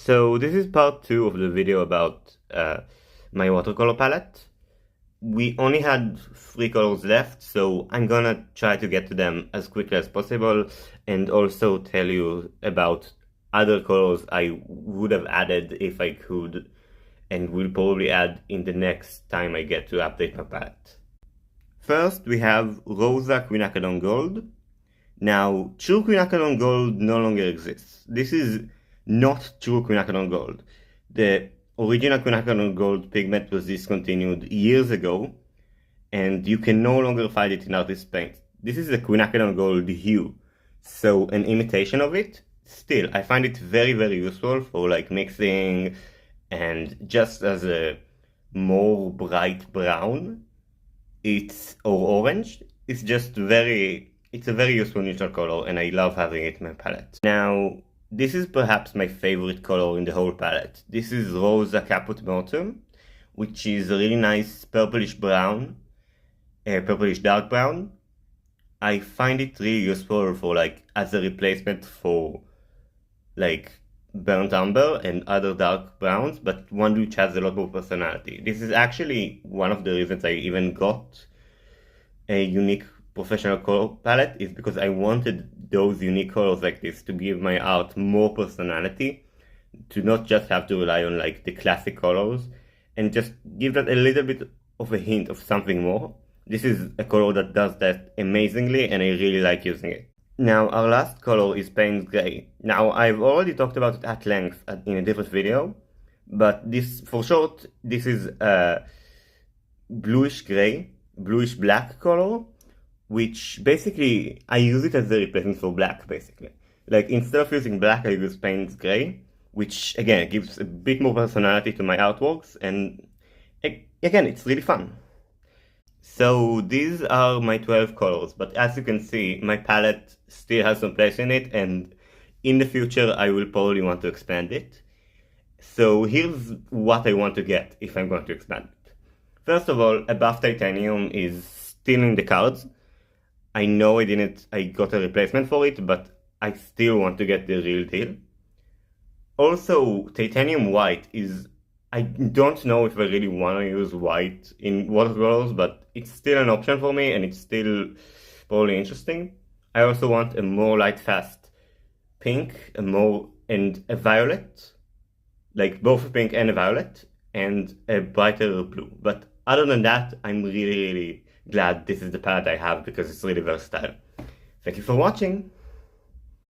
So this is part 2 of the video about my watercolor palette. We only had 3 colors left, so I'm gonna try to get to them as quickly as possible and also tell you about other colors I would have added if I could and will probably add in the next time I get to update my palette. First, we have Rosa Quinacridone Gold. Now, true quinacridone gold no longer exists. This is not true quinacridone gold. The original quinacridone gold pigment was discontinued years ago, and you can no longer find it in artist paint. This is the quinacridone gold hue, so an imitation of it. Still, I find it very, very useful for like mixing and just as a more bright brown. Or orange. It's a very useful neutral color, and I love having it in my palette. Now, this is perhaps my favorite color in the whole palette. This is Rosa Caput Mortuum, which is a really nice purplish brown, purplish dark brown. I find it really useful for like as a replacement for like burnt umber and other dark browns, but one which has a lot more personality. This is actually one of the reasons I even got a unique professional color palette, is because I wanted those unique colors like this to give my art more personality, to not just have to rely on like the classic colors, and just give that a little bit of a hint of something more. This is a color that does that amazingly, and I really like using it. Now, our last color is Payne's Gray. Now, I've already talked about it at length in a different video, but for short, this is a bluish gray, bluish black color, which basically, I use it as a replacement for black, basically. Like, instead of using black, I use Payne's Gray, which, again, gives a bit more personality to my artworks, and again, it's really fun. So these are my 12 colors, but as you can see, my palette still has some place in it, and in the future I will probably want to expand it. So here's what I want to get if I'm going to expand it. First of all, a buff titanium is still in the cards. I know I got a replacement for it, but I still want to get the real deal. Also, titanium white I don't know if I really want to use white in watercolors, but it's still an option for me, and it's still probably interesting. I also want a more light fast pink, and a violet, like both a pink and a violet, and a brighter blue. But other than that, I'm really, really glad this is the palette I have because it's really versatile. Thank you for watching!